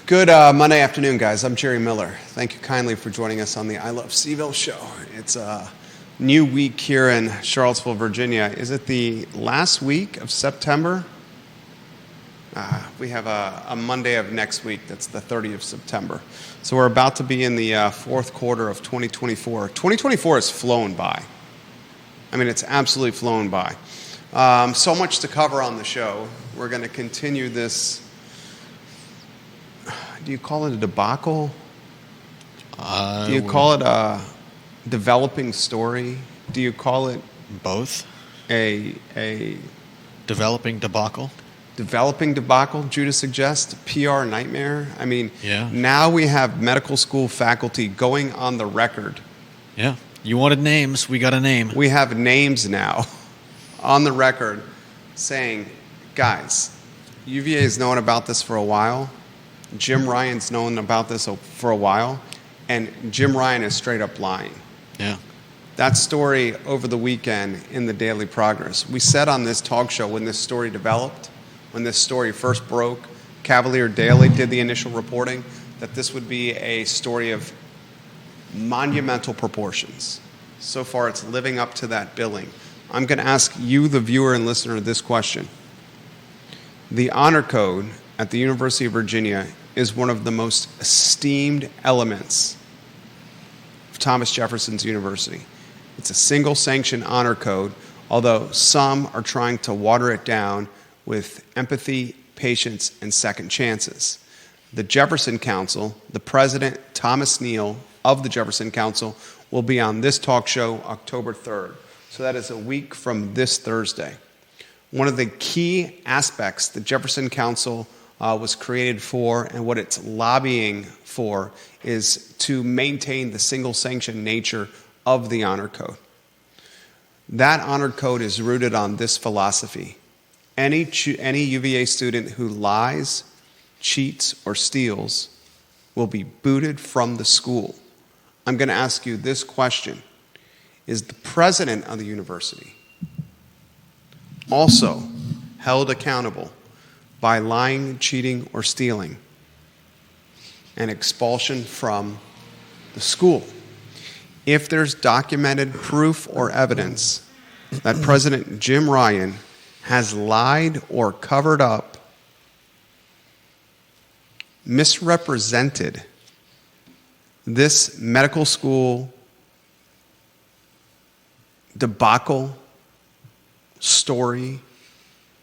Good Monday afternoon, guys. I'm Jerry Miller. Thank you kindly for joining us on the I Love CVille Show. It's a new week here in Charlottesville, Virginia. Is it the last week of September? We have a Monday of next week. That's the 30th of September. So we're about to be in the fourth quarter of 2024. 2024 has flown by. I mean, it's absolutely flown by. So much to cover on the show. We're going to continue this. Do you call it a debacle? Do you call it a developing story? Do you call it both? A developing debacle? Developing debacle, Judah suggests, PR nightmare. I mean, yeah. Now we have medical school faculty going on the record. Yeah. You wanted names, we got a name. We have names now on the record saying, guys, UVA has known about this for a while. Jim Ryan's known about this for a while, and Jim Ryan is straight up lying. Yeah. That story over the weekend in the Daily Progress. We said on this talk show when this story developed, when this story first broke, Cavalier Daily did the initial reporting, that this would be a story of monumental proportions. So far, it's living up to that billing. I'm going to ask you, the viewer and listener, this question. The honor code at the University of Virginia is one of the most esteemed elements of Thomas Jefferson's University. It's a single-sanction honor code, although some are trying to water it down with empathy, patience, and second chances. The Jefferson Council, the president, Thomas Neal, of the Jefferson Council, will be on this talk show October 3rd. So that is a week from this Thursday. One of the key aspects the Jefferson Council was created for, and what it's lobbying for, is to maintain the single-sanction nature of the honor code. That honor code is rooted on this philosophy. Any UVA student who lies, cheats, or steals will be booted from the school. I'm going to ask you this question. Is the president of the university also held accountable by lying, cheating, or stealing, and expulsion from the school? If there's documented proof or evidence that President Jim Ryan has lied or covered up, misrepresented this medical school debacle, story,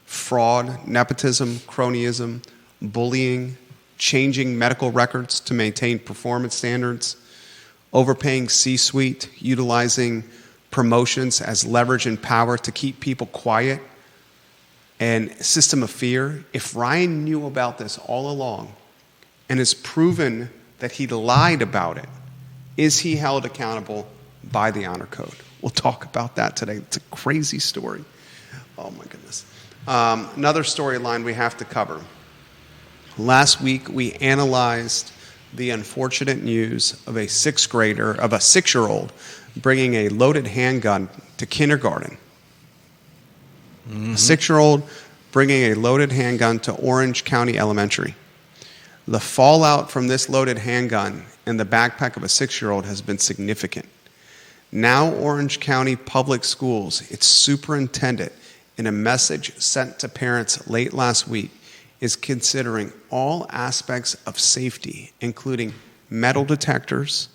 fraud, nepotism, cronyism, bullying, changing medical records to maintain performance standards, overpaying C-suite, utilizing promotions as leverage and power to keep people quiet, and system of fear. If Ryan knew about this all along and has proven that he lied about it, is he held accountable by the honor code? We'll talk about that today. It's a crazy story. Oh my goodness. Another storyline we have to cover. Last week, we analyzed the unfortunate news of a six-year-old bringing a loaded handgun to kindergarten. Mm-hmm. A 6-year-old bringing a loaded handgun to Orange County Elementary. The fallout from this loaded handgun in the backpack of a 6-year-old has been significant. Now Orange County Public Schools, its superintendent, in a message sent to parents late last week, is considering all aspects of safety, including metal detectors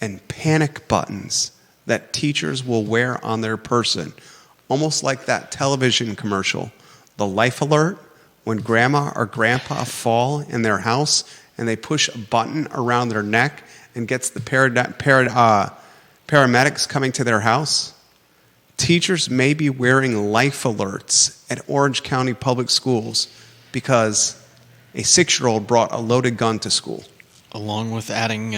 and panic buttons that teachers will wear on their person, almost like that television commercial, the life alert, when grandma or grandpa fall in their house and they push a button around their neck and gets the paramedics coming to their house. Teachers may be wearing life alerts at Orange County Public Schools because a 6-year-old brought a loaded gun to school. Along with adding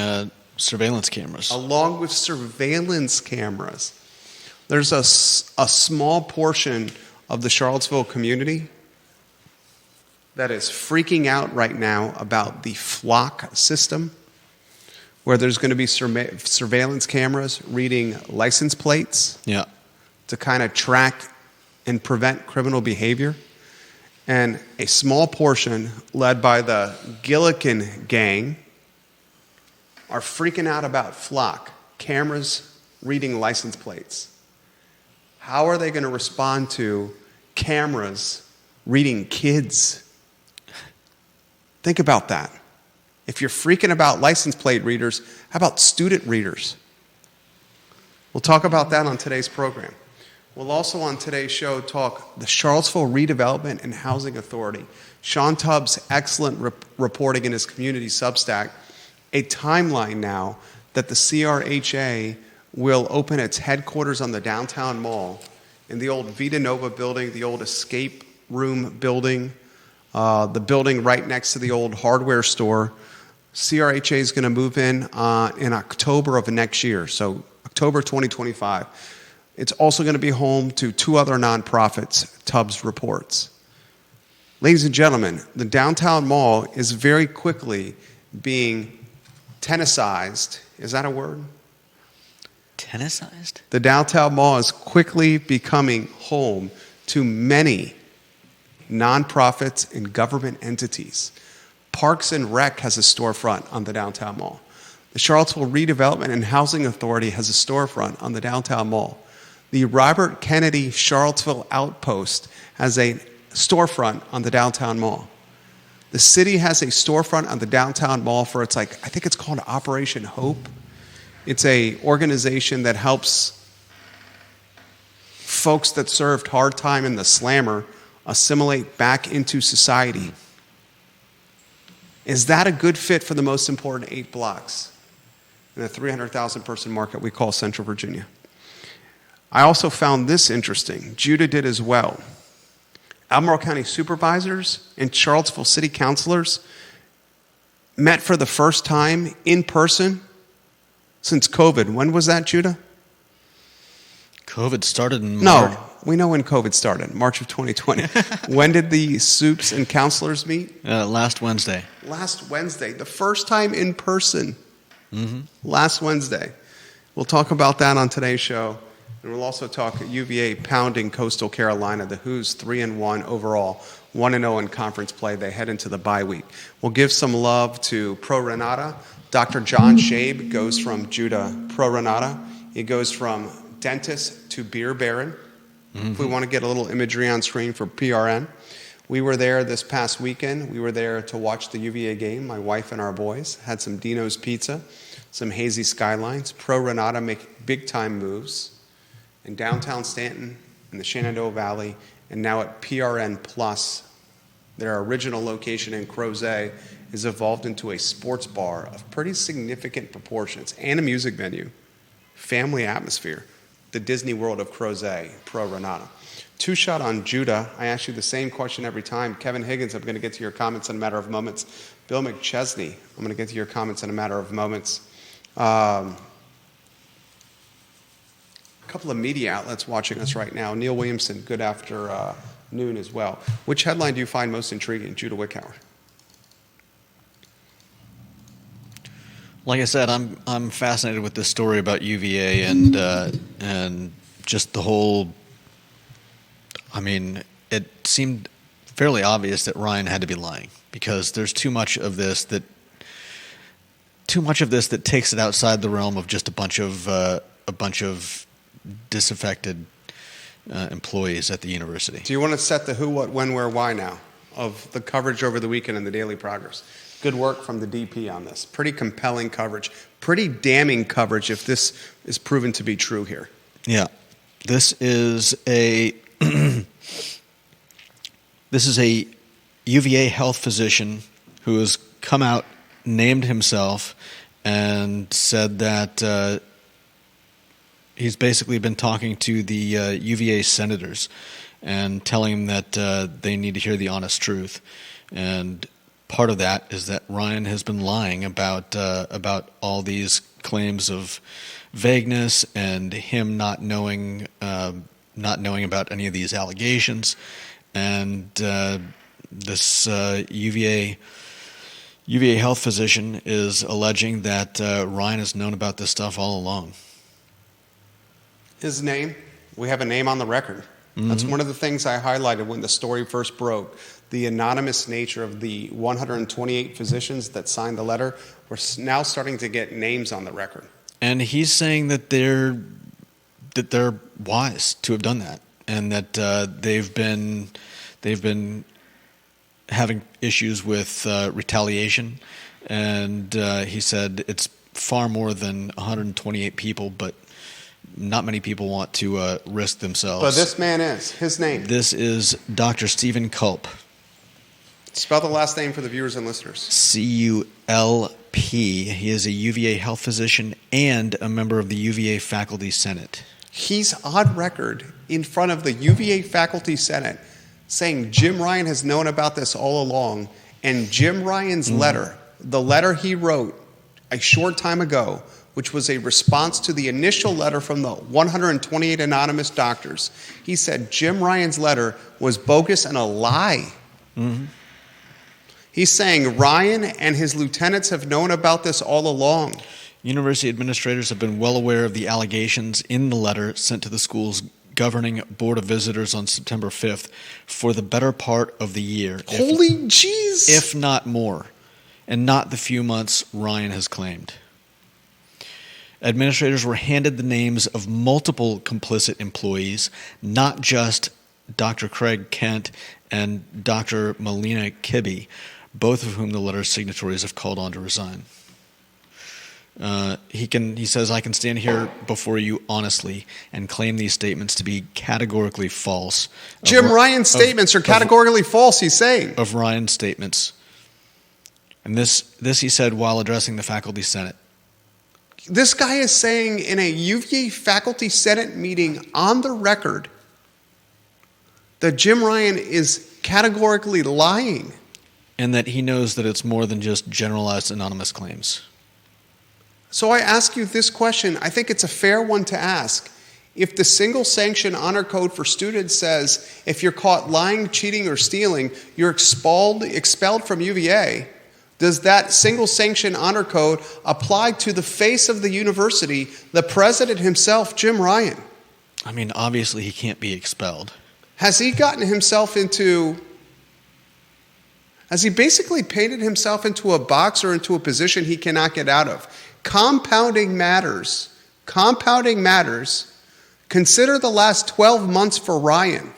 surveillance cameras. Along with surveillance cameras. There's a small portion of the Charlottesville community that is freaking out right now about the flock system, where there's going to be surveillance cameras reading license plates. Yeah. To kind of track and prevent criminal behavior. and a small portion led by the Gillikin gang are freaking out about flock, cameras reading license plates. How are they going to respond to cameras reading kids? Think about that. If you're freaking about license plate readers, how about student readers? We'll talk about that on today's program. We'll also on today's show talk the Charlottesville Redevelopment and Housing Authority. Sean Tubbs' excellent reporting in his community Substack, a timeline now that the CRHA will open its headquarters on the downtown mall in the old Vita Nova building, the old escape room building, the building right next to the old hardware store. CRHA is going to move in October of next year, so October 2025. It's also going to be home to 2 other nonprofits, Tubbs reports. Ladies and gentlemen, the downtown mall is very quickly being tennisized. Is that a word? Tennisized? The downtown mall is quickly becoming home to many nonprofits and government entities. Parks and Rec has a storefront on the downtown mall. The Charlottesville Redevelopment and Housing Authority has a storefront on the downtown mall. The Robert Kennedy Charlottesville Outpost has a storefront on the downtown mall. The city has a storefront on the downtown mall for I think it's called Operation Hope. It's a organization that helps folks that served hard time in the slammer assimilate back into society. Is that a good fit for the most important 8 blocks in the 300,000 person market we call Central Virginia? I also found this interesting. Judah did as well. Albemarle County supervisors and Charlottesville City councilors met for the first time in person since COVID. When was that, Judah? COVID started in March. No, we know when COVID started, March of 2020. When did the Supes and councilors meet? Last Wednesday. Last Wednesday, the first time in person. Mm-hmm. Last Wednesday. We'll talk about that on today's show. And we'll also talk UVA pounding Coastal Carolina. The Who's 3-1 overall, 1-0 in conference play. They head into the bye week. We'll give some love to Pro Renata. Dr. John Shabe goes from Judah Pro Renata. He goes from dentist to beer baron. Mm-hmm. If we want to get a little imagery on screen for PRN. We were there this past weekend. We were there to watch the UVA game, my wife and our boys. Had some Dino's Pizza, some hazy skylines. Pro Renata make big-time moves in downtown Stanton, in the Shenandoah Valley, and now at PRN Plus. Their original location in Crozet is evolved into a sports bar of pretty significant proportions and a music venue. Family atmosphere. The Disney World of Crozet, Pro Renata. 2-shot on Judah. I ask you the same question every time. Kevin Higgins, I'm going to get to your comments in a matter of moments. Bill McChesney, I'm going to get to your comments in a matter of moments. A couple of media outlets watching us right now. Neil Williamson, good afternoon as well. Which headline do you find most intriguing, Judah Wickhauer? Like I said, I'm fascinated with this story about UVA and just the whole. I mean, it seemed fairly obvious that Ryan had to be lying because there's too much of this that takes it outside the realm of just a bunch of disaffected employees at the university. Do you want to set the who, what, when, where, why now of the coverage over the weekend in the Daily Progress? Good work from the DP on this. Pretty compelling coverage. Pretty damning coverage if this is proven to be true here. Yeah. This is a UVA health physician who has come out, named himself, and said that he's basically been talking to the UVA senators and telling them that they need to hear the honest truth. And part of that is that Ryan has been lying about all these claims of vagueness and him not knowing about any of these allegations. And this UVA health physician is alleging that Ryan has known about this stuff all along. His name, we have a name on the record. Mm-hmm. That's one of the things I highlighted when the story first broke. the anonymous nature of the 128 physicians that signed the letter. We're now starting to get names on the record. And he's saying that they're wise to have done that, and that they've been having issues with retaliation. And he said it's far more than 128 people, but not many people want to risk themselves. But this man is. His name. This is Dr. Stephen Culp. Spell the last name for the viewers and listeners. CULP. He is a UVA health physician and a member of the UVA Faculty Senate. He's on record in front of the UVA Faculty Senate saying Jim Ryan has known about this all along. And Jim Ryan's letter, the letter he wrote a short time ago, which was a response to the initial letter from the 128 anonymous doctors, he said Jim Ryan's letter was bogus and a lie. Mm-hmm. He's saying Ryan and his lieutenants have known about this all along. University administrators have been well aware of the allegations in the letter sent to the school's governing Board of Visitors on September 5th for the better part of the year. Holy jeez! If not more, and not the few months Ryan has claimed. Administrators were handed the names of multiple complicit employees, not just Dr. Craig Kent and Dr. Melina Kibbe, both of whom the letter's signatories have called on to resign. He says, I can stand here before you honestly and claim these statements to be categorically false. Jim Ryan's statements are categorically false, he's saying. Of Ryan's statements. And this he said while addressing the Faculty Senate. This guy is saying in a UVA Faculty Senate meeting on the record that Jim Ryan is categorically lying. And that he knows that it's more than just generalized anonymous claims. So I ask you this question. I think it's a fair one to ask. If the single sanction honor code for students says if you're caught lying, cheating, or stealing, you're expelled from UVA, does that single sanction honor code apply to the face of the university, the president himself, Jim Ryan? I mean, obviously he can't be expelled. Has he basically painted himself into a box or into a position he cannot get out of? Compounding matters. Consider the last 12 months for Ryan.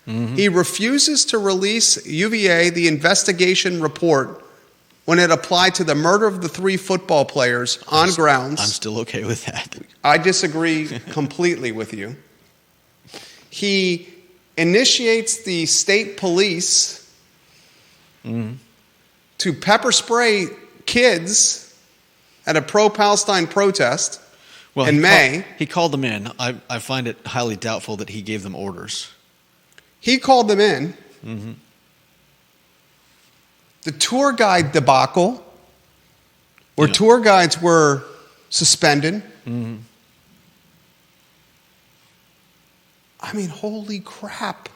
Mm-hmm. He refuses to release UVA the investigation report when it applied to the murder of the 3 football players on grounds. I'm still okay with that. I disagree completely with you. He initiates the state police to pepper spray kids at a pro-Palestine protest in May. He called them in. I find it highly doubtful that he gave them orders. He called them in. Mm-hmm. The tour guide debacle, where tour guides were suspended. Mm-hmm. I mean, holy crap.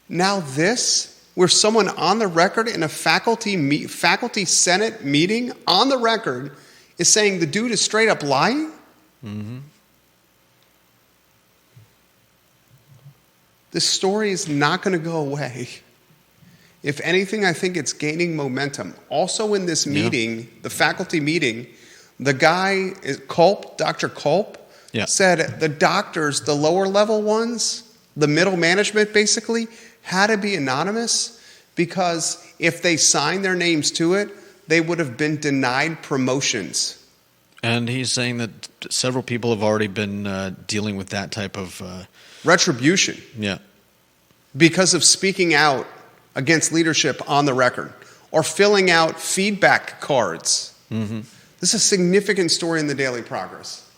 Now this, where someone on the record in a faculty senate meeting on the record is saying the dude is straight up lying? Mm-hmm. This story is not going to go away. If anything, I think it's gaining momentum. Also in this meeting, the faculty meeting, the guy, Dr. Culp, said the doctors, the lower level ones, the middle management basically, had to be anonymous because if they signed their names to it, they would have been denied promotions. And he's saying that several people have already been dealing with that type of retribution. Yeah. Because of speaking out against leadership on the record or filling out feedback cards. Mm-hmm. This is a significant story in the Daily Progress.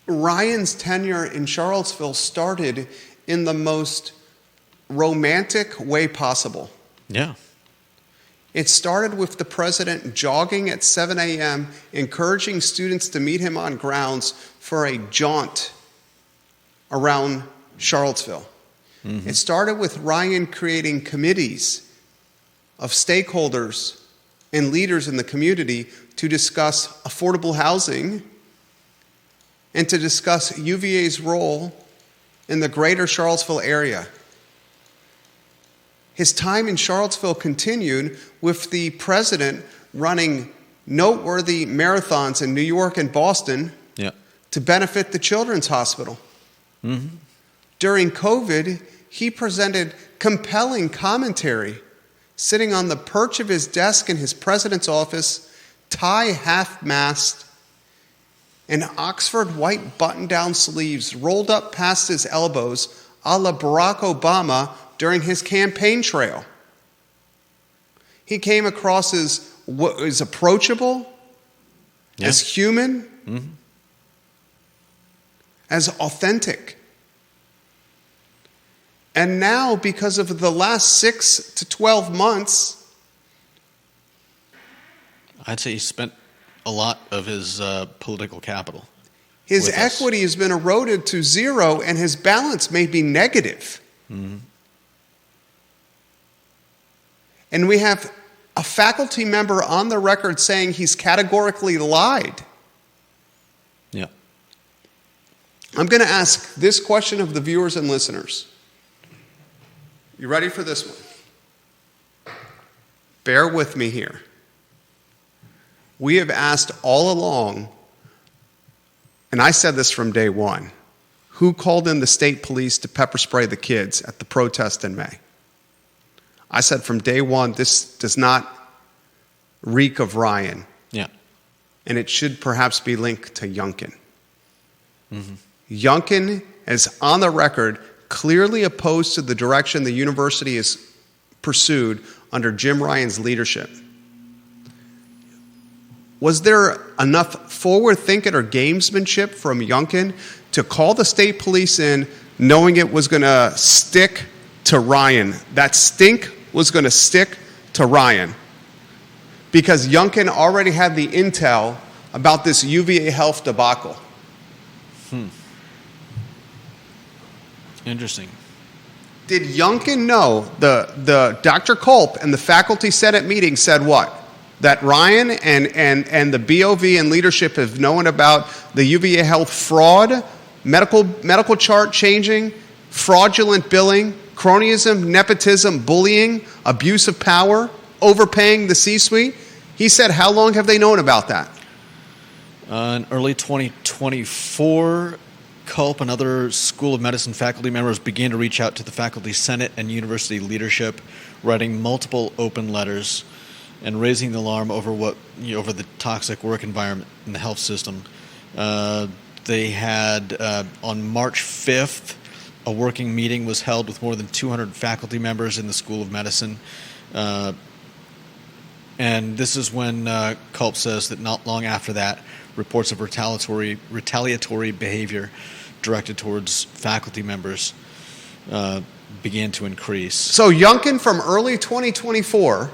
Ryan's tenure in Charlottesville started in the most romantic way possible. Yeah. It started with the president jogging at 7 a.m., encouraging students to meet him on grounds for a jaunt around Charlottesville. Mm-hmm. It started with Ryan creating committees of stakeholders and leaders in the community to discuss affordable housing and to discuss UVA's role in the greater Charlottesville area. His time in Charlottesville continued with the president running noteworthy marathons in New York and Boston to benefit the Children's Hospital. Mm-hmm. During COVID, he presented compelling commentary, sitting on the perch of his desk in his president's office, tie half-mast, and Oxford white button-down sleeves rolled up past his elbows, a la Barack Obama during his campaign trail. He came across as approachable, as human, mm-hmm. as authentic. And now, because of the last 6 to 12 months, I'd say he spent a lot of his political capital. His equity has been eroded to zero, and his balance may be negative. Mm-hmm. And we have a faculty member on the record saying he's categorically lied. Yeah. I'm going to ask this question of the viewers and listeners. You ready for this one? Bear with me here. We have asked all along, and I said this from day one, who called in the state police to pepper spray the kids at the protest in May? I said from day one, this does not reek of Ryan. Yeah. And it should perhaps be linked to Youngkin. Mm-hmm. Youngkin is on the record clearly opposed to the direction the university has pursued under Jim Ryan's leadership. Was there enough forward thinking or gamesmanship from Youngkin to call the state police in knowing it was going to stick to Ryan? That stink was going to stick to Ryan. Because Youngkin already had the intel about this UVA health debacle. Interesting. Did Youngkin know, the Dr. Culp and the faculty senate meeting said what? That Ryan and the BOV and leadership have known about the UVA health fraud, medical chart changing, fraudulent billing, cronyism, nepotism, bullying, abuse of power, overpaying the C-suite. He said, how long have they known about that? In early 2024, Culp and other School of Medicine faculty members began to reach out to the faculty senate and university leadership, writing multiple open letters and raising the alarm over over the toxic work environment in the health system. They had on March 5th, a working meeting was held with more than 200 faculty members in the School of Medicine. And this is when Culp says that not long after that, reports of retaliatory behavior directed towards faculty members began to increase. So Youngkin from early 2024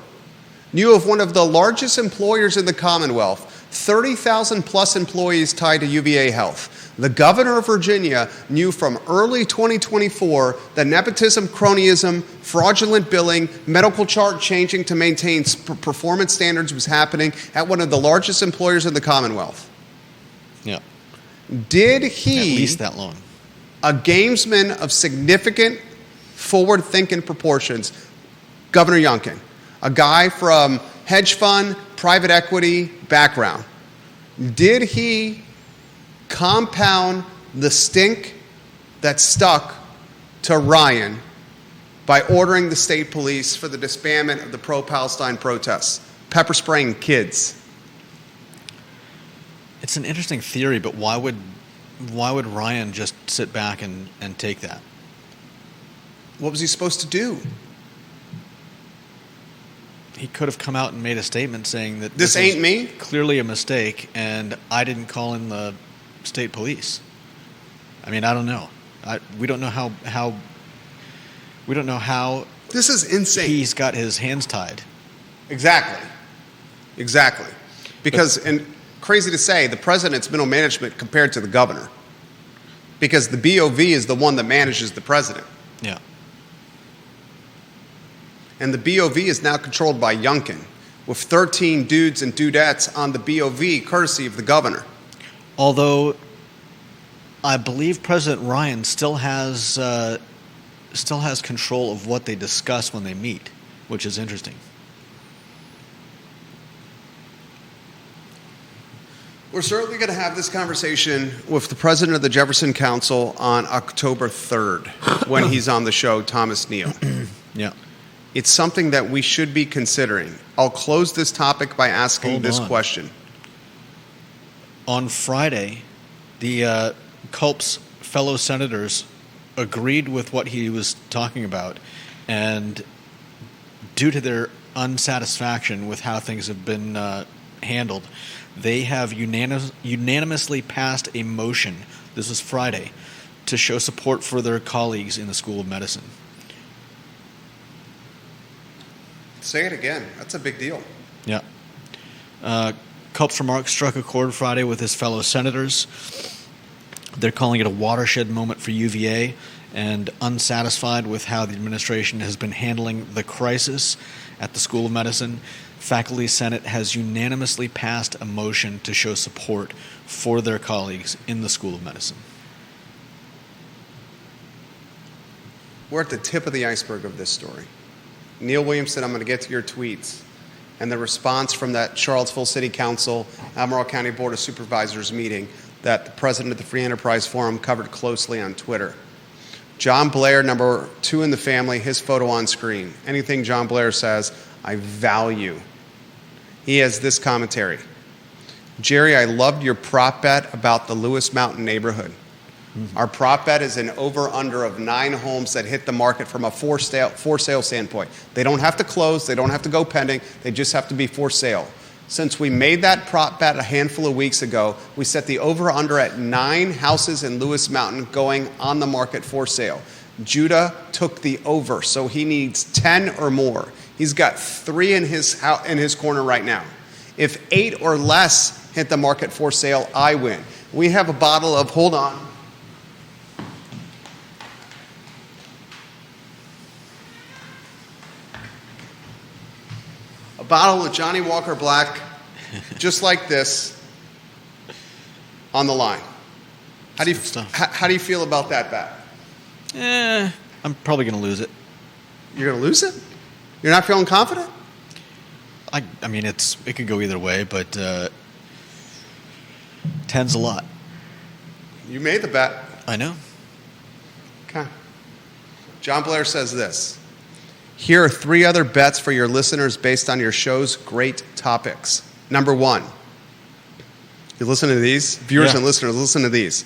knew of one of the largest employers in the Commonwealth, 30,000 plus employees tied to UVA Health. The governor of Virginia knew from early 2024 that nepotism, cronyism, fraudulent billing, medical chart changing to maintain performance standards was happening at one of the largest employers in the Commonwealth. Yeah. Did he, at least that long, a gamesman of significant forward-thinking proportions, Governor Youngkin, a guy from hedge fund, private equity background, did he compound the stink that stuck to Ryan by ordering the state police for the disbandment of the pro-Palestine protests, pepper spraying kids? It's an interesting theory, but why would Ryan just sit back and take that? What was he supposed to do? He could have come out and made a statement saying that this ain't me. Clearly a mistake, and I didn't call in the state police. I mean, I don't know. We don't know how. We don't know how. This is insane. He's got his hands tied. Exactly. Because, and crazy to say, the president's middle management compared to the governor. Because the BOV is the one that manages the president. Yeah. And the BOV is now controlled by Youngkin, with 13 dudes and dudettes on the BOV, courtesy of the governor. Although I believe President Ryan still has control of what they discuss when they meet, which is interesting. We're certainly going to have this conversation with the president of the Jefferson Council on October 3rd when he's on the show, Thomas Neal. Yeah. It's something that we should be considering. I'll close this topic by asking this question. On Friday, the Culp's fellow senators agreed with what he was talking about, and due to their unsatisfaction with how things have been handled, they have unanimously passed a motion, this was Friday, to show support for their colleagues in the School of Medicine. Say it again. That's a big deal. Yeah. Culp's remarks struck a chord Friday with his fellow senators. They're calling it a watershed moment for UVA, and unsatisfied with how the administration has been handling the crisis at the School of Medicine, Faculty Senate has unanimously passed a motion to show support for their colleagues in the School of Medicine. We're at the tip of the iceberg of this story. Neil Williamson, I'm going to get to your tweets and the response from that Charlottesville City Council, Albemarle County Board of Supervisors meeting that the president of the Free Enterprise Forum covered closely on Twitter. John Blair, number 2 in the family, his photo on screen. Anything John Blair says, I value. He has this commentary. Jerry, I loved your prop bet about the Lewis Mountain neighborhood. Mm-hmm. Our prop bet is an over-under of 9 homes that hit the market from a for sale standpoint. They don't have to close. They don't have to go pending. They just have to be for sale. Since we made that prop bet a handful of weeks ago, we set the over-under at 9 houses in Lewis Mountain going on the market for sale. Judah took the over, so he needs 10 or more. He's got 3 in his corner right now. If 8 or less hit the market for sale, I win. We have a bottle of, hold on. A bottle of Johnny Walker Black, just like this, on the line. How do you feel about that bet? I'm probably going to lose it. You're going to lose it? You're not feeling confident? I mean, it could go either way, but 10's a lot. You made the bet. I know. Okay. John Blair says this. Here are 3 other bets for your listeners based on your show's great topics. Number 1. You listen to these? Viewers and listeners, listen to these.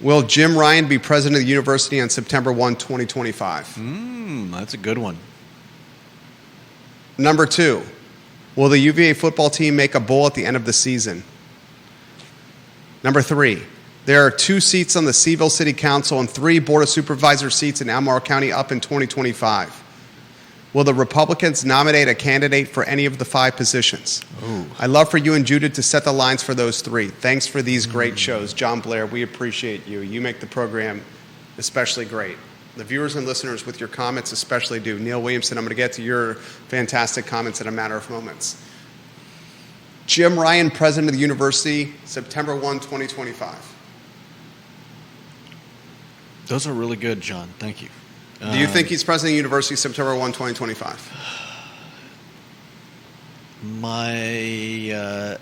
Will Jim Ryan be president of the university on September 1, 2025? That's a good one. Number 2. Will the UVA football team make a bowl at the end of the season? Number 3. There are 2 seats on the CVille City Council and 3 Board of Supervisor seats in Albemarle County up in 2025. Will the Republicans nominate a candidate for any of the 5 positions? Ooh. I'd love for you and Judith to set the lines for those 3. Thanks for these great shows. John Blair, we appreciate you. You make the program especially great. The viewers and listeners with your comments especially do. Neil Williamson, I'm going to get to your fantastic comments in a matter of moments. Jim Ryan, president of the university, September 1, 2025. Those are really good, John. Thank you. Do you think he's president of the university September 1, 2025? My,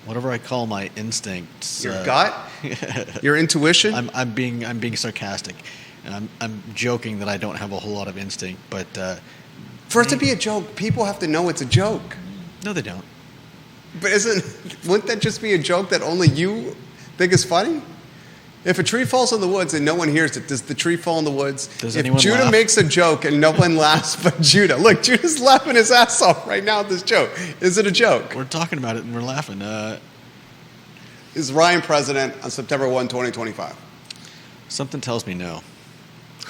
whatever I call my instincts. Your gut? Your intuition? I'm being sarcastic. And I'm joking that I don't have a whole lot of instinct, but... For it to be a joke, people have to know it's a joke. No, they don't. But wouldn't that just be a joke that only you think is funny? If a tree falls in the woods and no one hears it, does the tree fall in the woods? Does if anyone Judah laugh? makes a joke and no one laughs but Judah. Look, Judah's laughing his ass off right now at this joke. Is it a joke? We're talking about it and we're laughing. Is Ryan president on September 1, 2025? Something tells me no.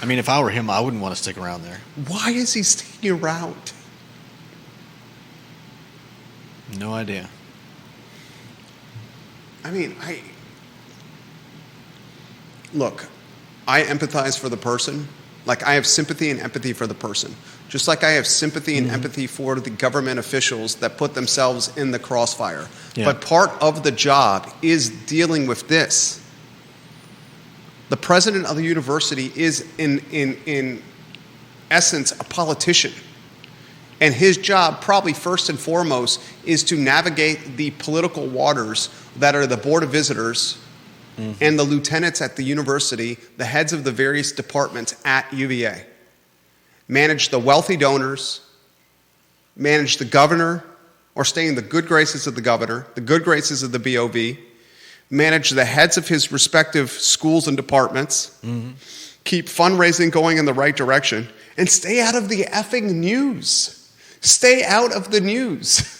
I mean, if I were him, I wouldn't want to stick around there. Why is he sticking around? No idea. I mean, Look, I empathize for the person Like I have sympathy and empathy for the person. Just like I have sympathy and empathy for the government officials that put themselves in the crossfire. Yeah. But part of the job is dealing with this. The president of the university is in essence a politician. And his job, probably first and foremost, is to navigate the political waters that are the Board of Visitors and the lieutenants at the university, the heads of the various departments at UVA. Manage the wealthy donors, manage the governor, or stay in the good graces of the governor, the good graces of the BOV, manage the heads of his respective schools and departments, keep fundraising going in the right direction, and stay out of the effing news. Stay out of the news.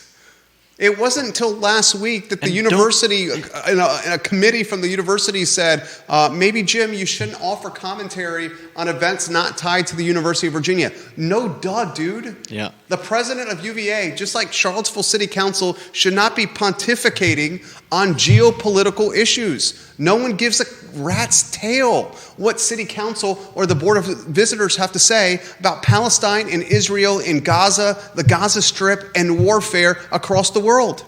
It wasn't until last week that the university, a committee from the university said, maybe, Jim, you shouldn't offer commentary on events not tied to the University of Virginia. No duh, dude. Yeah. The president of UVA, just like Charlottesville City Council, should not be pontificating on geopolitical issues. No one gives a rat's tail what city council or the Board of Visitors have to say about Palestine and Israel and Gaza, the Gaza Strip, and warfare across the world.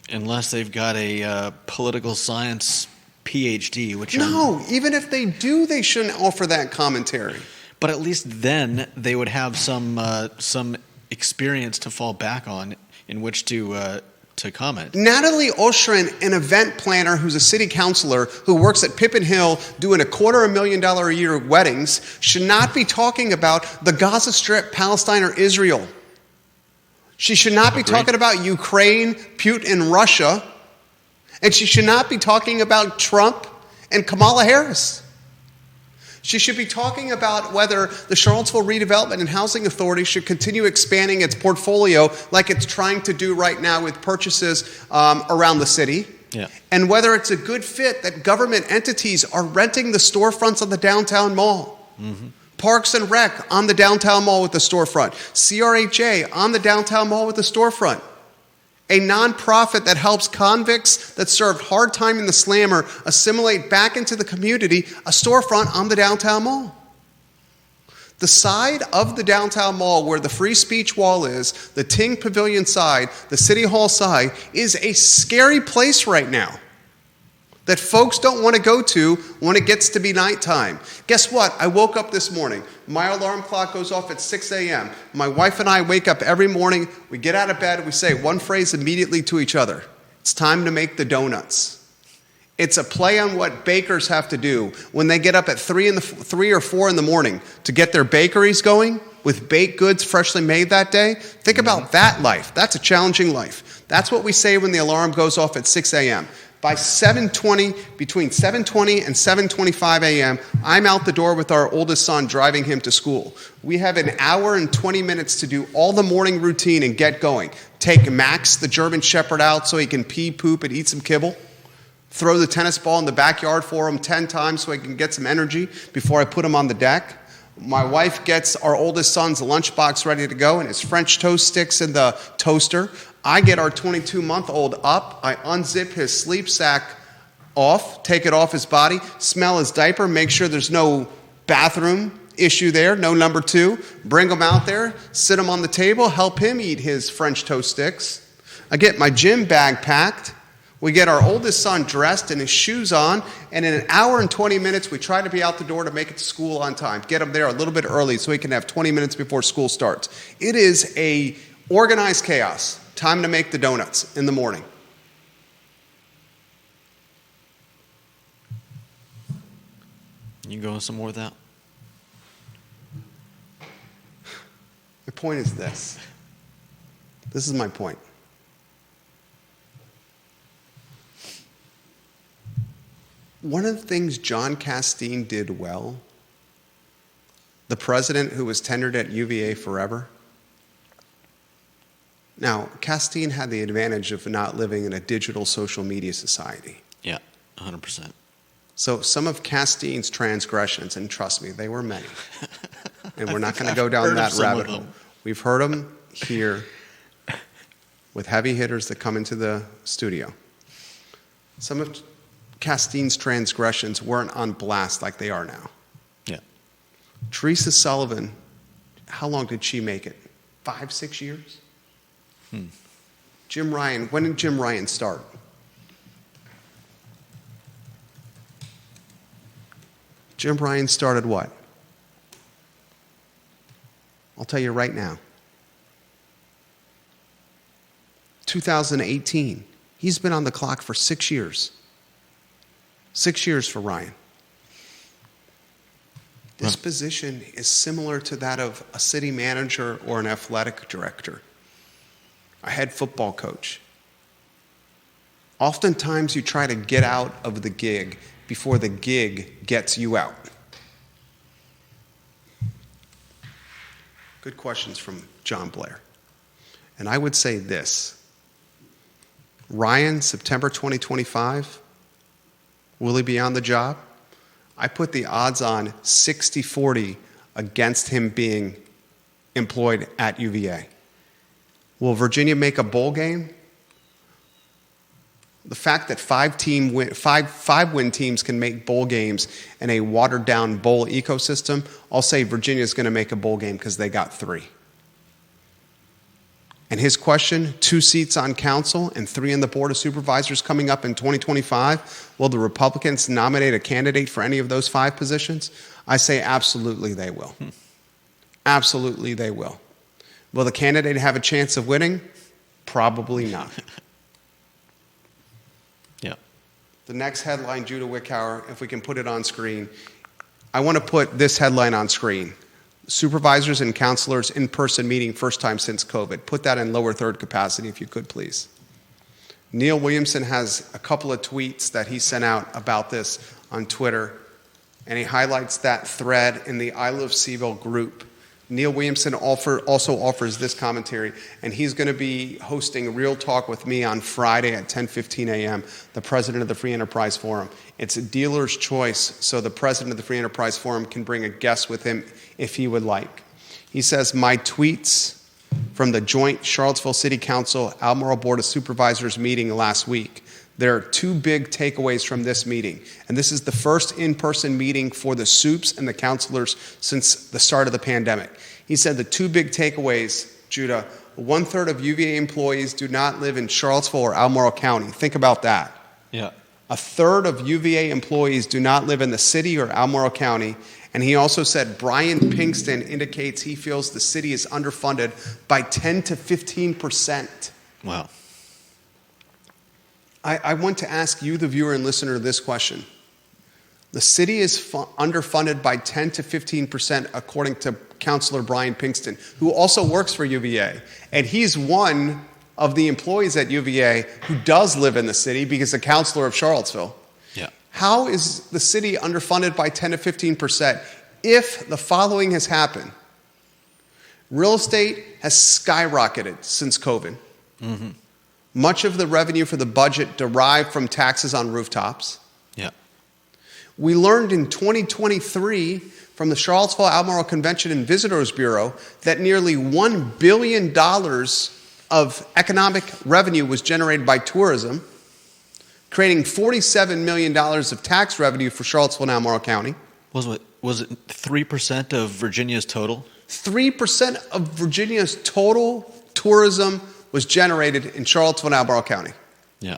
Unless they've got a political science PhD, which No, even if they do, they shouldn't offer that commentary. But at least then they would have some experience to fall back on in which to comment. Natalie Oshrin, an event planner who's a city councilor who works at Pippin Hill doing $250,000 a year weddings, should not be talking about the Gaza Strip, Palestine, or Israel. She should not be talking about Ukraine, Putin, Russia. And she should not be talking about Trump and Kamala Harris. She should be talking about whether the Charlottesville Redevelopment and Housing Authority should continue expanding its portfolio like it's trying to do right now with purchases around the city. Yeah. And whether it's a good fit that government entities are renting the storefronts on the downtown mall. Parks and Rec on the downtown mall with the storefront. CRHA on the downtown mall with the storefront. A nonprofit that helps convicts that served hard time in the slammer assimilate back into the community, a storefront on the downtown mall. The side of the downtown mall where the free speech wall is, the Ting Pavilion side, the City Hall side, is a scary place right now that folks don't want to go to when it gets to be nighttime. Guess what? I woke up this morning. My alarm clock goes off at 6 a.m. My wife and I wake up every morning. We get out of bed. We say one phrase immediately to each other. It's time to make the donuts. It's a play on what bakers have to do when they get up at 3 or 4 in the morning to get their bakeries going with baked goods freshly made that day. Think about that life. That's a challenging life. That's what we say when the alarm goes off at 6 a.m. By 7:20, between 7:20 and 7:25 a.m., I'm out the door with our oldest son driving him to school. We have an hour and 20 minutes to do all the morning routine and get going. Take Max, the German Shepherd, out so he can pee, poop, and eat some kibble. Throw the tennis ball in the backyard for him 10 times so he can get some energy before I put him on the deck. My wife gets our oldest son's lunchbox ready to go and his French toast sticks in the toaster. I get our 22-month-old up. I unzip his sleep sack off, take it off his body, smell his diaper, make sure there's no bathroom issue there, no number 2. Bring him out there, sit him on the table, help him eat his French toast sticks. I get my gym bag packed. We get our oldest son dressed and his shoes on, and in an hour and 20 minutes, we try to be out the door to make it to school on time. Get him there a little bit early so he can have 20 minutes before school starts. It is a organized chaos. Time to make the donuts in the morning. You going somewhere with that? My point is this. This is my point. One of the things John Castine did well, the president who was tenured at UVA forever. Now, Castine had the advantage of not living in a digital social media society. Yeah, 100%. So some of Castine's transgressions, and trust me, they were many, and we're not going to go down that rabbit hole. We've heard them here with heavy hitters that come into the studio. Some of Castine's transgressions weren't on blast like they are now. Yeah. Teresa Sullivan, how long did she make it? 5, 6 years? Jim Ryan, when did Jim Ryan start? Jim Ryan started what? I'll tell you right now. 2018. He's been on the clock for 6 years. 6 years for Ryan. This position is similar to that of a city manager or an athletic director, a head football coach. Oftentimes you try to get out of the gig before the gig gets you out. Good questions from John Blair. And I would say this. Ryan, September 2025, will he be on the job? I put the odds on 60-40 against him being employed at UVA. Will Virginia make a bowl game? The fact that five win teams can make bowl games in a watered-down bowl ecosystem, I'll say Virginia's going to make a bowl game because they got 3. And his question, 2 seats on council and 3 on the Board of Supervisors coming up in 2025, will the Republicans nominate a candidate for any of those 5 positions? I say absolutely they will. Absolutely they will. Will the candidate have a chance of winning? Probably not. Yeah. The next headline, Judah Wickhauer, if we can put it on screen. I want to put this headline on screen. Supervisors and councilors in-person meeting first time since COVID. Put that in lower third capacity if you could, please. Neil Williamson has a couple of tweets that he sent out about this on Twitter, and he highlights that thread in the I Love CVille group. Neil Williamson also offers this commentary, and he's going to be hosting Real Talk with me on Friday at 10:15 a.m., the president of the Free Enterprise Forum. It's a dealer's choice, so the president of the Free Enterprise Forum can bring a guest with him if he would like. He says, my tweets from the joint Charlottesville City Council Albemarle Board of Supervisors meeting last week. There are 2 big takeaways from this meeting, and this is the first in-person meeting for the Supes and the councilors since the start of the pandemic. He said the 2 big takeaways, Judah, 1/3 of UVA employees do not live in Charlottesville or Albemarle County. Think about that. Yeah. 1/3 of UVA employees do not live in the city or Albemarle County. And he also said Brian Pinkston indicates he feels the city is underfunded by 10 to 15%. Wow. I want to ask you, the viewer and listener, this question. The city is underfunded by 10 to 15% according to Councilor Brian Pinkston, who also works for UVA. And he's one of the employees at UVA who does live in the city because a councilor of Charlottesville. Yeah. How is the city underfunded by 10 to 15% if the following has happened? Real estate has skyrocketed since COVID. Mm-hmm. Much of the revenue for the budget derived from taxes on rooftops. Yeah. We learned in 2023 from the Charlottesville Albemarle Convention and Visitors Bureau that nearly $1 billion of economic revenue was generated by tourism, creating $47 million of tax revenue for Charlottesville and Albemarle County. Was it 3% of Virginia's total? 3% of Virginia's total tourism was generated in Charlottesville and Albemarle County. Yeah.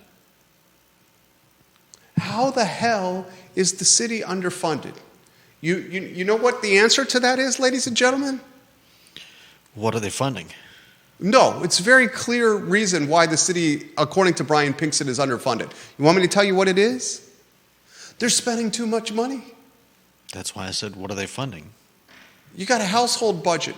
How the hell is the city underfunded? You know what the answer to that is, ladies and gentlemen? What are they funding? No, it's a very clear reason why the city, according to Brian Pinkston, is underfunded. You want me to tell you what it is? They're spending too much money. That's why I said, what are they funding? You got a household budget.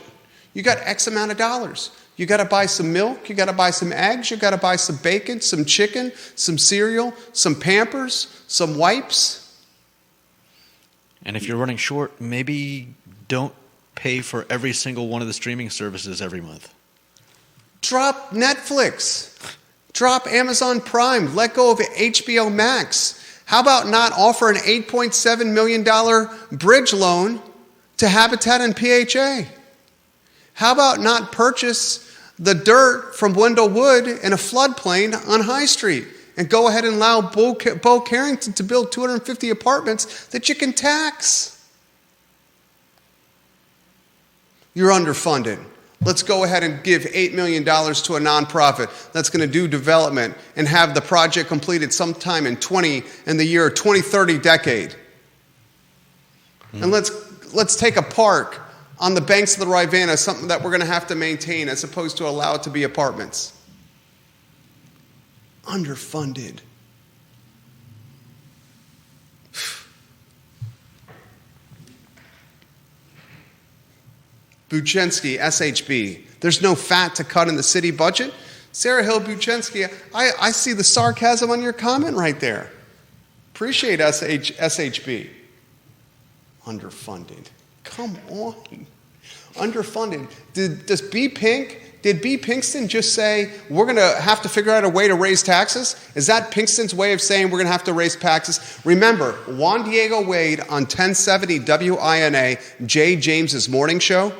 You got X amount of dollars. You got to buy some milk. You got to buy some eggs. You got to buy some bacon, some chicken, some cereal, some Pampers, some wipes. And if you're running short, maybe don't pay for every single one of the streaming services every month. Drop Netflix. Drop Amazon Prime. Let go of HBO Max. How about not offer an $8.7 million bridge loan to Habitat and PHA? How about not purchase the dirt from Wendell Wood in a floodplain on High Street and go ahead and allow Bo Carrington to build 250 apartments that you can tax? You're underfunded. Let's go ahead and give $8 million to a nonprofit that's going to do development and have the project completed sometime in the year 2030 decade. And let's take a park on the banks of the Rivanna, something that we're going to have to maintain as opposed to allow it to be apartments. Underfunded. Buczynski, SHB. There's no fat to cut in the city budget. Sarah Hill Buczynski, I see the sarcasm on your comment right there. Appreciate SHB. Underfunded. Come on. Underfunded. Did B. Pinkston just say, we're going to have to figure out a way to raise taxes? Is that Pinkston's way of saying we're going to have to raise taxes? Remember, Juan Diego Wade on 1070 WINA, Jay James's morning show.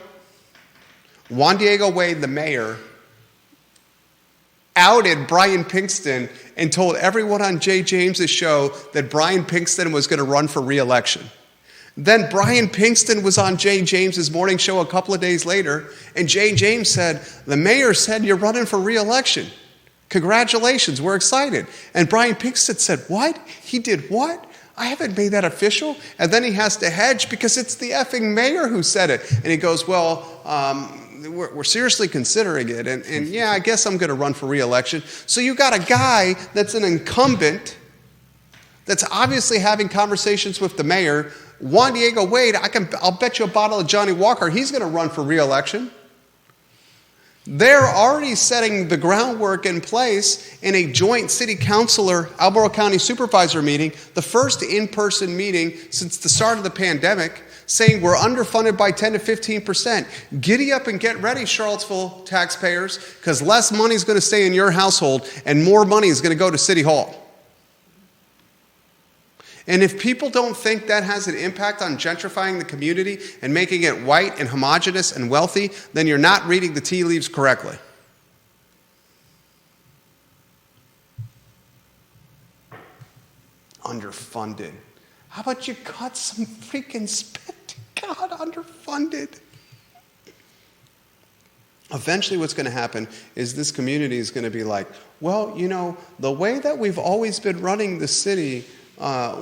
Juan Diego Wade, the mayor, outed Brian Pinkston and told everyone on Jay James's show that Brian Pinkston was going to run for re-election. Then Brian Pinkston was on Jay James's morning show a couple of days later, and Jay James said, the mayor said you're running for re-election. Congratulations, we're excited. And Brian Pinkston said, what? He did what? I haven't made that official. And then he has to hedge because it's the effing mayor who said it. And he goes, well, we're seriously considering it. And yeah, I guess I'm going to run for re-election. So you got a guy that's an incumbent that's obviously having conversations with the mayor. Juan Diego Wade, I'll bet you a bottle of Johnny Walker, he's going to run for re-election. They're already setting the groundwork in place in a joint city councilor, Albemarle County supervisor meeting, the first in-person meeting since the start of the pandemic, saying we're underfunded by 10 to 15%. Giddy up and get ready, Charlottesville taxpayers, because less money is going to stay in your household and more money is going to go to City Hall. And if people don't think that has an impact on gentrifying the community and making it white and homogenous and wealthy, then you're not reading the tea leaves correctly. Underfunded. How about you cut some freaking spending? God, underfunded. Eventually what's going to happen is this community is going to be like, well, you know, the way that we've always been running the city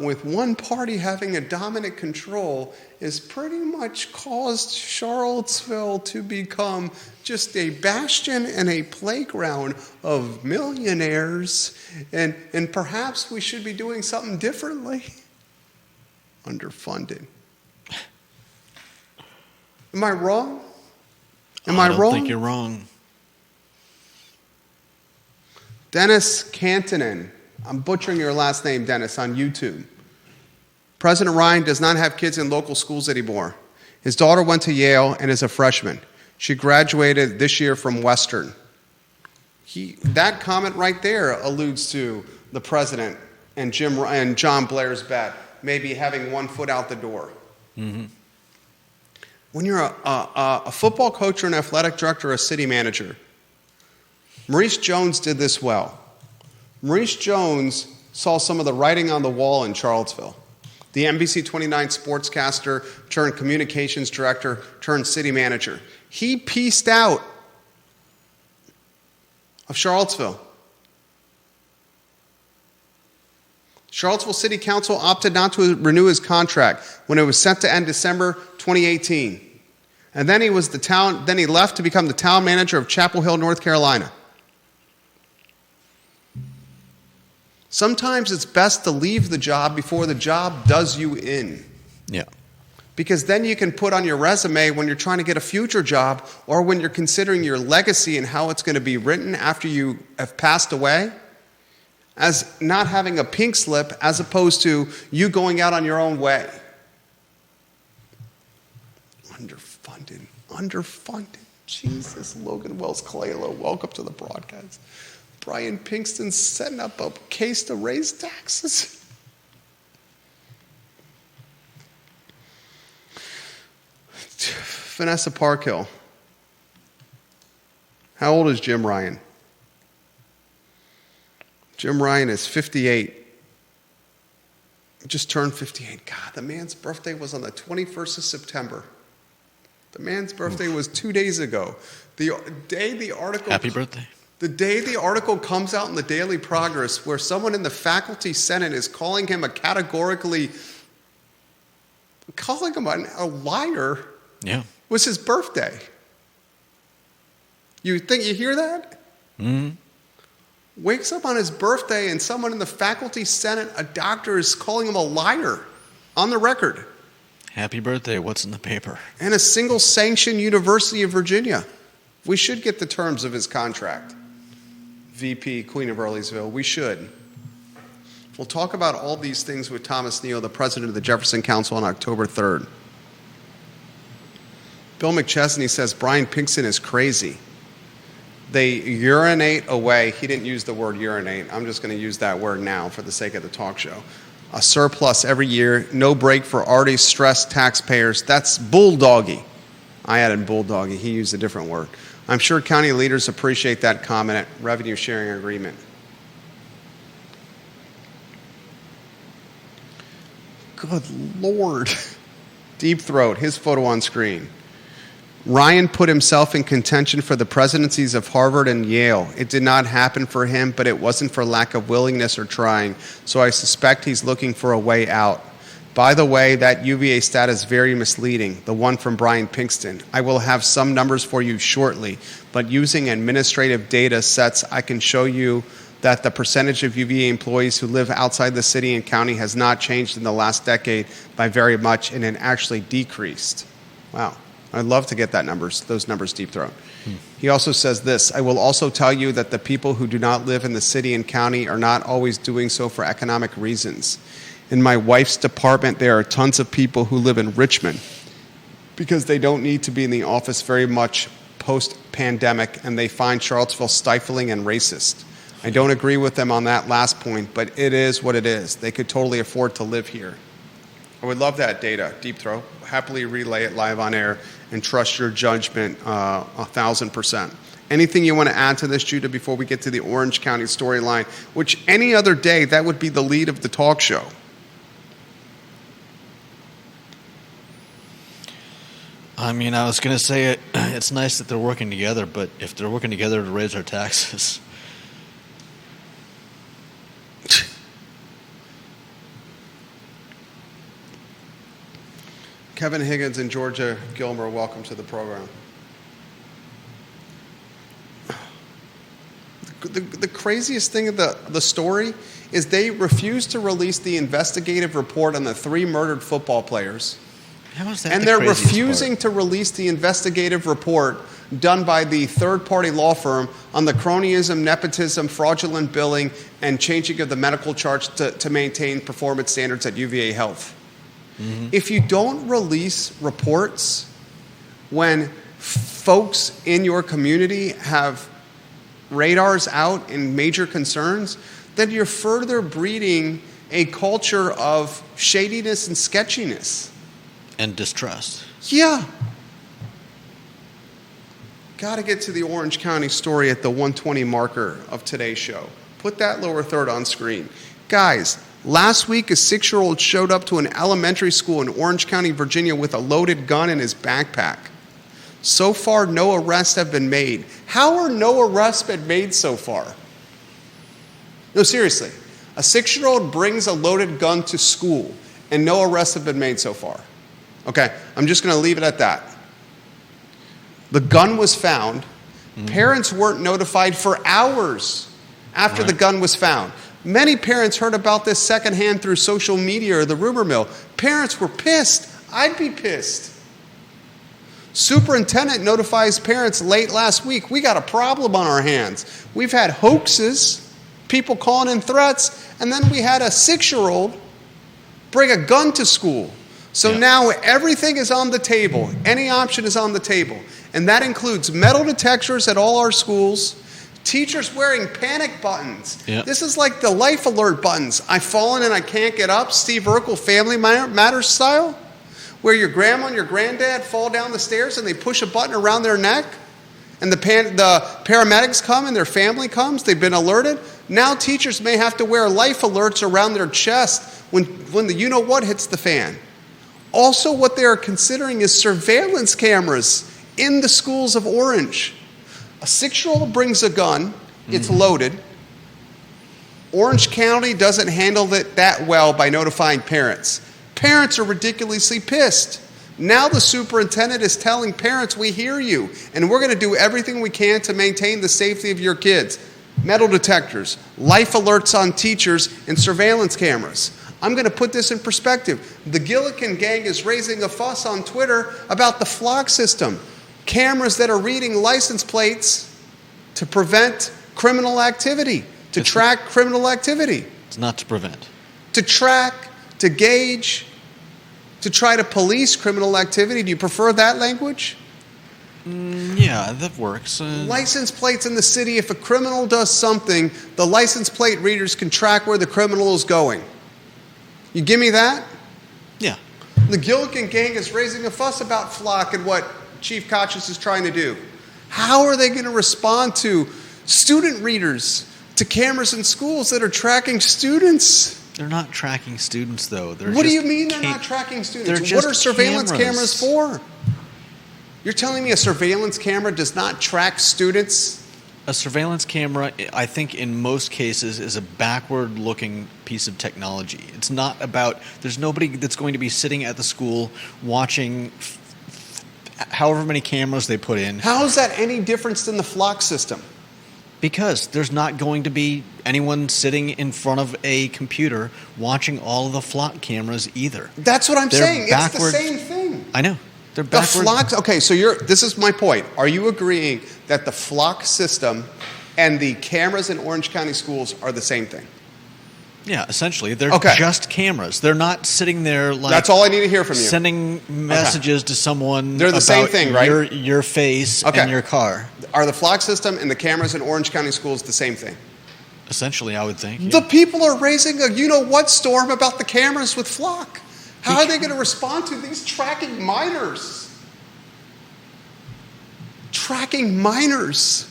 with one party having a dominant control is pretty much caused Charlottesville to become just a bastion and a playground of millionaires, and perhaps we should be doing something differently. Underfunded. Am I wrong? I don't think you're wrong. Dennis Cantonen. I'm butchering your last name, Dennis, on YouTube. President Ryan does not have kids in local schools anymore. His daughter went to Yale and is a freshman. She graduated this year from Western. That comment right there alludes to the president and John Blair's bet, maybe having one foot out the door. Mm-hmm. When you're a football coach or an athletic director or a city manager, Maurice Jones did this well. Maurice Jones saw some of the writing on the wall in Charlottesville. The NBC 29 sportscaster turned communications director turned city manager. He pieced out of Charlottesville. Charlottesville City Council opted not to renew his contract when it was set to end December 2018. And then he left to become the town manager of Chapel Hill, North Carolina. Sometimes it's best to leave the job before the job does you in. Yeah. Because then you can put on your resume when you're trying to get a future job or when you're considering your legacy and how it's going to be written after you have passed away, as not having a pink slip as opposed to you going out on your own way. Underfunded. Jesus, Logan Wells Claylo, welcome to the broadcast. Brian Pinkston's setting up a case to raise taxes. Vanessa Parkhill. How old is Jim Ryan? Jim Ryan is 58. Just turned 58. God, the man's birthday was on the 21st of September. The man's birthday was 2 days ago. The day the article... Happy birthday. The day the article comes out in the Daily Progress where someone in the faculty senate is calling him a liar was his birthday. You think you hear that? Mm-hmm. Wakes up on his birthday and someone in the faculty senate, a doctor, is calling him a liar on the record. Happy birthday. What's in the paper? And a single sanctioned University of Virginia. We should get the terms of his contract. VP, Queen of Earlysville. We should. We'll talk about all these things with Thomas Neal, the president of the Jefferson Council, on October 3rd. Bill McChesney says Brian Pinkston is crazy. They urinate away. He didn't use the word urinate. I'm just going to use that word now for the sake of the talk show. A surplus every year, no break for already stressed taxpayers. That's bulldoggy. I added bulldoggy. He used a different word. I'm sure county leaders appreciate that comment. Revenue sharing agreement. Good Lord. Deep Throat, his photo on screen. Ryan put himself in contention for the presidencies of Harvard and Yale. It did not happen for him, but it wasn't for lack of willingness or trying. So I suspect he's looking for a way out. By the way, that UVA stat is very misleading, the one from Brian Pinkston. I will have some numbers for you shortly, but using administrative data sets, I can show you that the percentage of UVA employees who live outside the city and county has not changed in the last decade by very much, and it actually decreased. Wow. I'd love to get those numbers, Deep Throat. He also says this: I will also tell you that the people who do not live in the city and county are not always doing so for economic reasons. In my wife's department, there are tons of people who live in Richmond because they don't need to be in the office very much post-pandemic, and they find Charlottesville stifling and racist. I don't agree with them on that last point, but it is what it is. They could totally afford to live here. I would love that data, Deep Throat. Happily relay it live on air and trust your judgment 1,000%. Anything you want to add to this, Judah, before we get to the Orange County storyline, which any other day, that would be the lead of the talk show. I mean, I was going to say it's nice that they're working together, but if they're working together to raise our taxes... Kevin Higgins and Georgia Gilmer, welcome to the program. The craziest thing of the story is they refused to release the investigative report on the 3 murdered football players. How is that? And they're refusing to release the investigative report done by the third-party law firm on the cronyism, nepotism, fraudulent billing, and changing of the medical charts to maintain performance standards at UVA Health. Mm-hmm. If you don't release reports when folks in your community have radars out and major concerns, then you're further breeding a culture of shadiness and sketchiness. And distrust. Yeah. Got to get to the Orange County story at the 1:20 marker of today's show. Put that lower third on screen. Guys, last week a 6-year-old showed up to an elementary school in Orange County, Virginia with a loaded gun in his backpack. So far, no arrests have been made. How are no arrests been made so far? No, seriously. A 6-year-old brings a loaded gun to school and no arrests have been made so far. Okay, I'm just going to leave it at that. The gun was found. Mm-hmm. Parents weren't notified for hours after the gun was found. Many parents heard about this secondhand through social media or the rumor mill. Parents were pissed. I'd be pissed. Superintendent notifies parents late last week. We got a problem on our hands. We've had hoaxes, people calling in threats, and then we had a 6-year-old bring a gun to school. So now everything is on the table. Any option is on the table. And that includes metal detectors at all our schools, teachers wearing panic buttons. Yep. This is like the life alert buttons. I've fallen and I can't get up, Steve Urkel Family Matters style, where your grandma and your granddad fall down the stairs and they push a button around their neck, and the paramedics come and their family comes. They've been alerted. Now teachers may have to wear life alerts around their chest when the you-know-what hits the fan. Also, what they are considering is surveillance cameras in the schools of Orange. A 6-year-old brings a gun, it's loaded. Orange County doesn't handle it that well by notifying parents. Parents are ridiculously pissed. Now the superintendent is telling parents, we hear you, and we're going to do everything we can to maintain the safety of your kids. Metal detectors, life alerts on teachers, and surveillance cameras. I'm going to put this in perspective. The Gillikin gang is raising a fuss on Twitter about the flock system. Cameras that are reading license plates to prevent criminal activity, to track criminal activity. It's not to prevent. To track, to gauge, to try to police criminal activity. Do you prefer that language? Yeah, that works. License plates in the city, if a criminal does something, the license plate readers can track where the criminal is going. You give me that? Yeah. The Gillikin gang is raising a fuss about flock and what Chief Kochis is trying to do. How are they going to respond to student readers, to cameras in schools that are tracking students? They're not tracking students, though. What do you mean they're not tracking students? What are surveillance cameras for? You're telling me a surveillance camera does not track students? A surveillance camera, I think in most cases, is a backward-looking piece of technology. It's not about, there's nobody that's going to be sitting at the school watching however many cameras they put in. How is that any difference than the flock system? Because there's not going to be anyone sitting in front of a computer watching all of the flock cameras either. That's what I'm saying. It's the same thing. I know. They're The backward. flock. Okay, so this is my point. Are you agreeing that the flock system and the cameras in Orange County schools are the same thing? Yeah, essentially. They're Okay. just cameras. They're not sitting there like... That's all I need to hear from you. Sending messages to someone They're the about same thing, right? Your face and your car. Are the flock system and the cameras in Orange County schools the same thing? Essentially, I would think. The people are raising a you-know-what storm about the cameras with flock. How are they going to respond to these tracking minors? Tracking minors.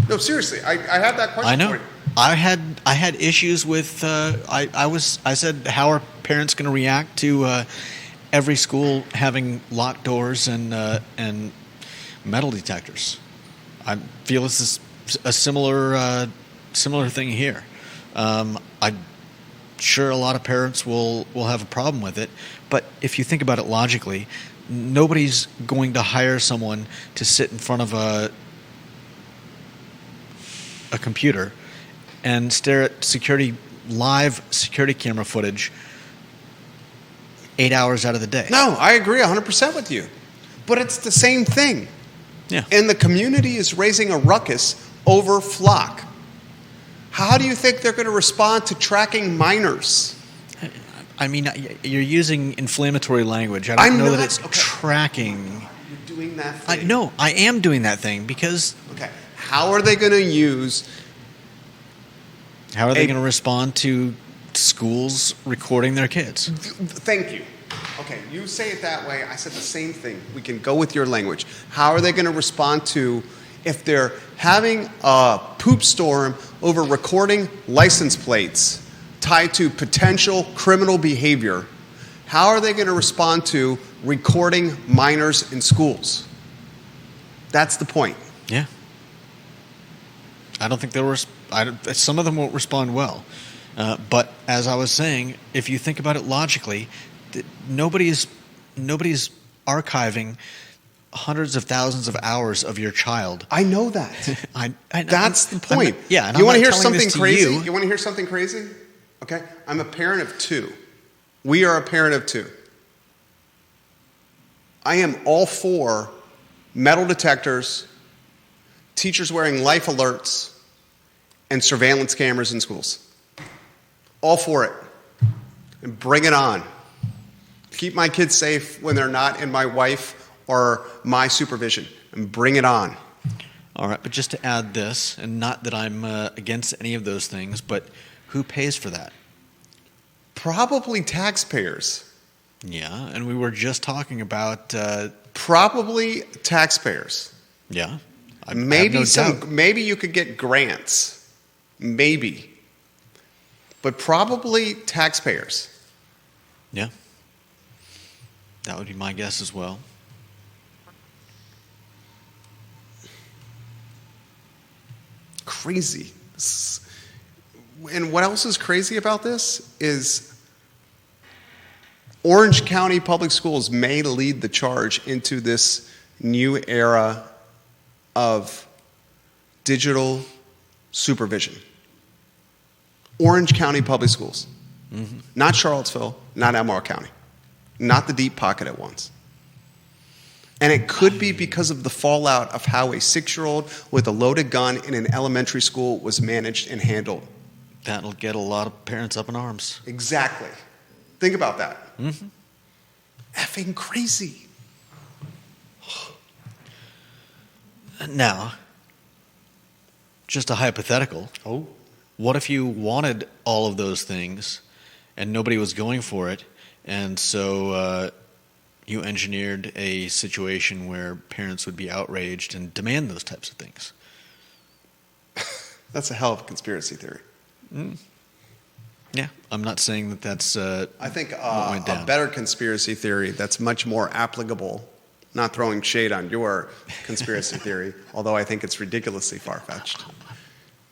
No, seriously, I had that question I know. for you. I had issues with. I said, how are parents going to react to every school having locked doors and metal detectors? I feel this is a similar thing here. I'm sure a lot of parents will have a problem with it, but if you think about it logically, nobody's going to hire someone to sit in front of a computer and stare at live security camera footage 8 hours out of the day. No, I agree 100% with you. But it's the same thing. Yeah. And the community is raising a ruckus over flock. How do you think they're going to respond to tracking minors? I mean, you're using inflammatory language. I don't know that it's tracking. You're doing that thing. No, I am doing that thing because... Okay. How are they going to use... How are they going to respond to schools recording their kids? Thank you. Okay, you say it that way. I said the same thing. We can go with your language. How are they going to respond to if they're having a poop storm over recording license plates tied to potential criminal behavior? How are they going to respond to recording minors in schools? That's the point. Yeah. I don't think some of them won't respond well. But as I was saying, if you think about it logically, nobody's archiving hundreds of thousands of hours of your child. I know that. That's the point. And you want to hear something crazy? You want to hear something crazy? Okay. I'm a parent of 2. We are a parent of 2. I am all for metal detectors, teachers wearing life alerts, and surveillance cameras in schools. All for it. And bring it on. Keep my kids safe when they're not in my wife or my supervision. And bring it on. All right, but just to add this, and not that I'm against any of those things, but who pays for that? Probably taxpayers. Yeah, and we were just talking about... Probably taxpayers. Yeah. Maybe you could get grants. Maybe. But probably taxpayers. Yeah. That would be my guess as well. Crazy. And what else is crazy about this is Orange County Public Schools may lead the charge into this new era of digital supervision. Orange County Public Schools. Mm-hmm. Not Charlottesville, not Elmore County. Not the deep pocket ones. And it could be because of the fallout of how a 6-year-old with a loaded gun in an elementary school was managed and handled. That'll get a lot of parents up in arms. Exactly. Think about that. Mm-hmm. Effing crazy. Now, just a hypothetical. Oh. What if you wanted all of those things and nobody was going for it, and so you engineered a situation where parents would be outraged and demand those types of things? That's a hell of a conspiracy theory. Mm. Yeah, I'm not saying that that's I think what went down. A better conspiracy theory that's much more applicable, not throwing shade on your conspiracy theory, although I think it's ridiculously far-fetched,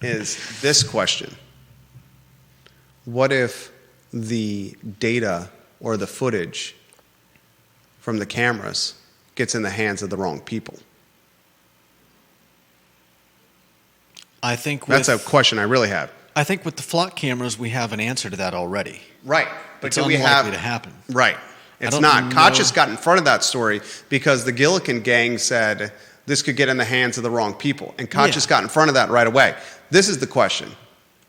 is this question. What if the data or the footage from the cameras gets in the hands of the wrong people? I think that's a question I really have. I think with the flock cameras, we have an answer to that already. Right. But it's do we unlikely to happen. Right. It's not. Koch just got in front of that story because the Gillikin gang said this could get in the hands of the wrong people. And Koch just got in front of that right away. This is the question.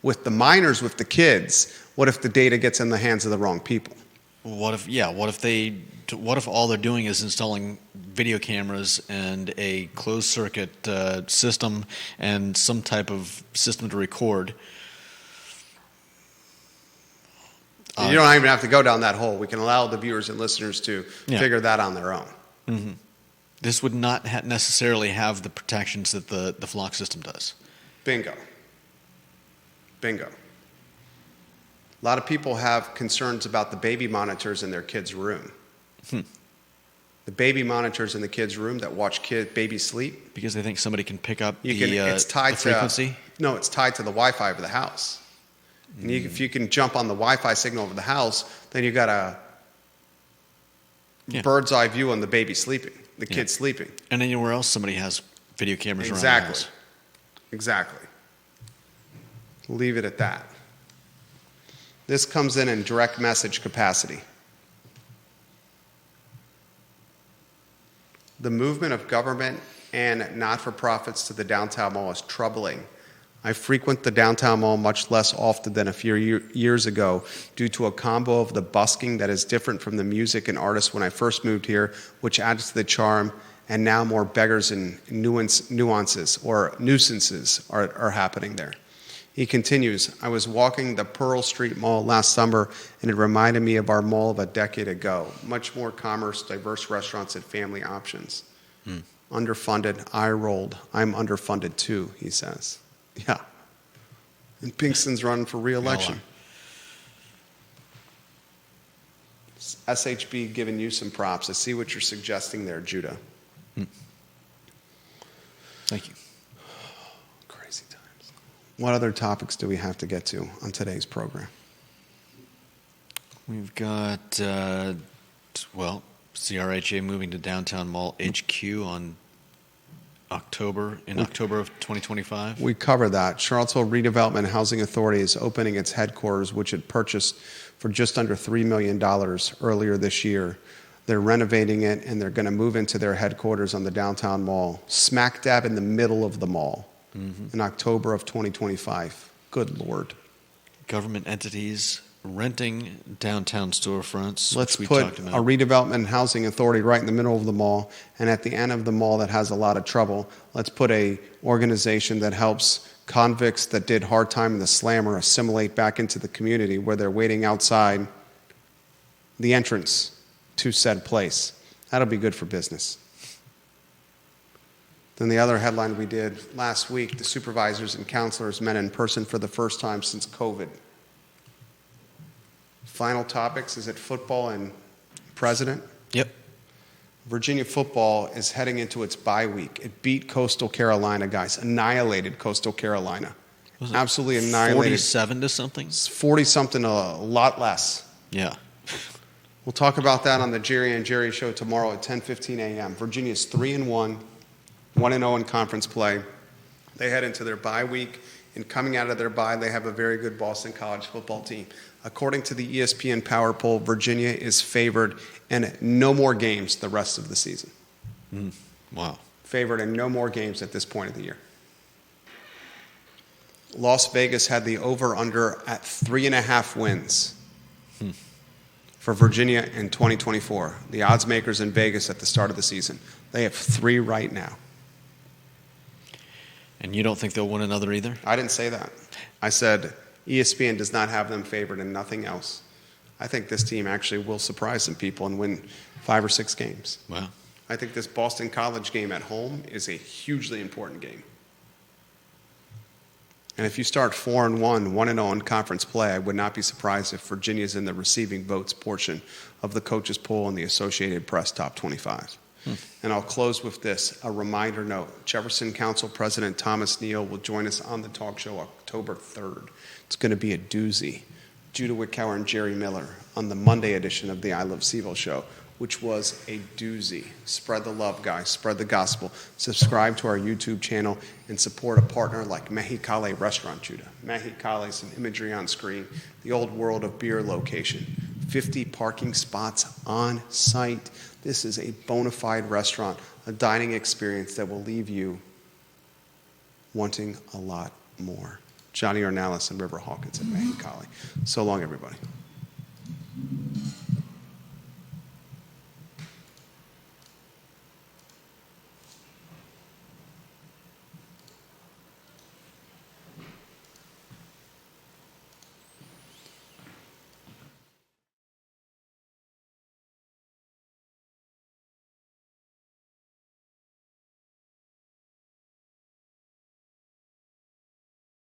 With the minors, with the kids, what if the data gets in the hands of the wrong people? What if all they're doing is installing video cameras and a closed circuit system and some type of system to record? You don't even have to go down that hole. We can allow the viewers and listeners to figure that on their own. Mm-hmm. This would not necessarily have the protections that the flock system does. Bingo. A lot of people have concerns about the baby monitors in their kids' room. The baby monitors in the kids' room that watch babies sleep. Because they think somebody can pick up it's tied the frequency? No, it's tied to the Wi-Fi of the house. And if you can jump on the Wi-Fi signal of the house, then you got a bird's eye view on the baby sleeping, the kid sleeping. And anywhere else somebody has video cameras around the house. Exactly. Leave it at that. This comes in direct message capacity. The movement of government and not-for-profits to the downtown mall is troubling. I frequent the downtown mall much less often than a few years ago due to a combo of the busking that is different from the music and artists when I first moved here, which adds to the charm, and now more beggars and nuances or nuisances are happening there. He continues, I was walking the Pearl Street Mall last summer, and it reminded me of our mall of a decade ago. Much more commerce, diverse restaurants, and family options. Underfunded, I rolled. I'm underfunded too, he says. Yeah. And Pinkston's running for re-election. SHB giving you some props. I see what you're suggesting there, Judah. Thank you. Crazy times. What other topics do we have to get to on today's program? We've got, CRHA moving to Downtown Mall HQ on October of 2025. We cover that. Charlottesville Redevelopment Housing Authority is opening its headquarters, which it purchased for just under $3 million earlier this year. They're renovating it, and they're going to move into their headquarters on the downtown mall, smack dab in the middle of the mall, in October of 2025. Good Lord. Government entities renting downtown storefronts. Let's put a redevelopment housing authority right in the middle of the mall, and at the end of the mall that has a lot of trouble, let's put a organization that helps convicts that did hard time in the slammer assimilate back into the community where they're waiting outside the entrance to said place. That'll be good for business. Then the other headline we did last week, the supervisors and counselors met in person for the first time since COVID. Final topics, is it football and president? Yep. Virginia football is heading into its bye week. It beat Coastal Carolina, guys. Annihilated Coastal Carolina. Was it Absolutely annihilated. 47 to something? 40-something, a lot less. Yeah. We'll talk about that on the Jerry and Jerry show tomorrow at 10:15 a.m. Virginia's 3-1, 1-0 in conference play. They head into their bye week, and coming out of their bye, they have a very good Boston College football team. According to the ESPN Power Poll, Virginia is favored in no more games the rest of the season. Wow. Favored in no more games at this point of the year. Las Vegas had the over-under at 3.5 wins for Virginia in 2024. The odds makers in Vegas at the start of the season. They have 3 right now. And you don't think they'll win another either? I didn't say that. I said ESPN does not have them favored in nothing else. I think this team actually will surprise some people and win 5 or 6 games. Wow. I think this Boston College game at home is a hugely important game. And if you start 4-1, 1-0 in conference play, I would not be surprised if Virginia's in the receiving votes portion of the coaches' poll and the Associated Press top 25. And I'll close with this, a reminder note. Jefferson Council President Thomas Neal will join us on the talk show October 3rd. It's going to be a doozy. Judah Wickower and Jerry Miller on the Monday edition of the I Love CVille Show, which was a doozy. Spread the love, guys. Spread the gospel. Subscribe to our YouTube channel and support a partner like Mexicali Restaurant, Judah. Mexicali, some imagery on screen. The Old World of Beer location. 50 parking spots on site. This is a bona fide restaurant, a dining experience that will leave you wanting a lot more. Johnny Ornalis and River Hawkins at Mexicali. So long, everybody.